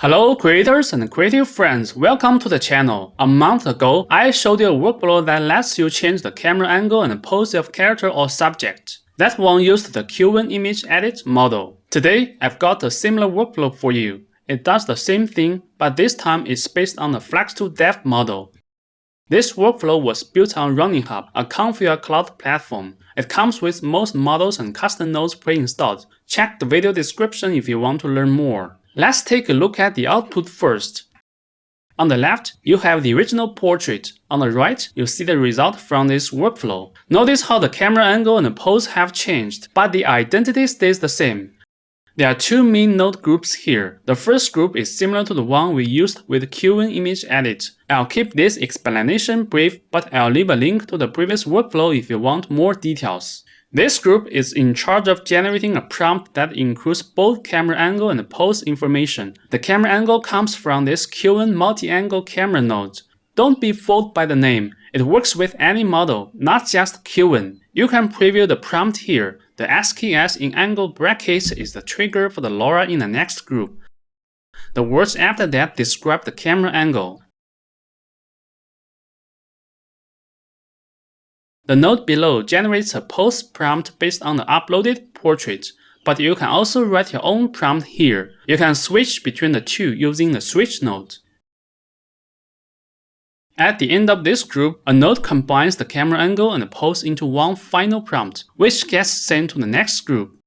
Hello creators and creative friends, welcome to the channel. A month ago, I showed you a workflow that lets you change the camera angle and pose of character or subject. That one used the Q1 image edit model. Today, I've got a similar workflow for you. It does the same thing, but this time it's based on the Flux dev model. This workflow was built on Running Hub, a Configure cloud platform. It comes with most models and custom nodes pre-installed. Check the video description if you want to learn more. Let's take a look at the output first. On the left, you have the original portrait. On the right, you see the result from this workflow. Notice how the camera angle and the pose have changed, but the identity stays the same. There are two main node groups here. The first group is similar to the one we used with Q1 image edit. I'll keep this explanation brief, but I'll leave a link to the previous workflow if you want more details. This group is in charge of generating a prompt that includes both camera angle and pose information. The camera angle comes from this Q1 multi-angle camera node. Don't be fooled by the name. It works with any model, not just Q1. You can preview the prompt here. The SKS in angle brackets is the trigger for the LoRa in the next group. The words after that describe the camera angle. The node below generates a pose prompt based on the uploaded portrait, but you can also write your own prompt here. You can switch between the two using the switch node. At the end of this group, a node combines the camera angle and the pose into one final prompt, which gets sent to the next group.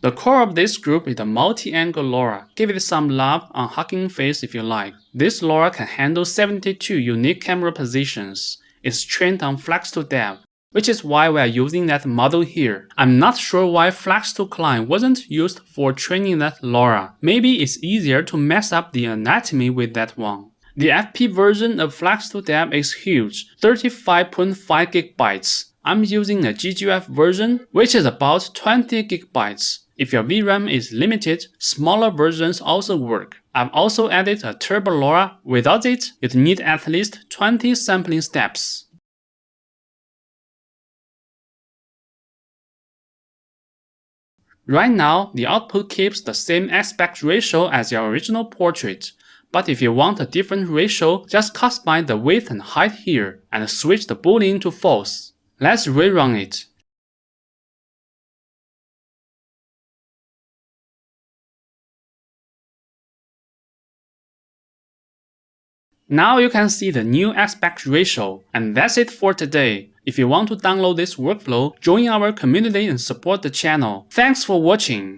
The core of this group is the multi-angle LoRa. Give it some love on Hugging Face if you like. This LoRa can handle 72 unique camera positions. It's trained on Flux dev, which is why we are using that model here. I'm not sure why Flux client wasn't used for training that LoRa. Maybe it's easier to mess up the anatomy with that one. The FP version of Flux dev is huge, 35.5 GB. I'm using a GGF version, which is about 20 GB. If your VRAM is limited, smaller versions also work. I've also added a turbo LoRa. Without it, you'd need at least 20 sampling steps. Right now, the output keeps the same aspect ratio as your original portrait. But if you want a different ratio, just customize the width and height here, and switch the boolean to false. Let's rerun it. Now you can see the new aspect ratio. And that's it for today. If you want to download this workflow, join our community and support the channel. Thanks for watching.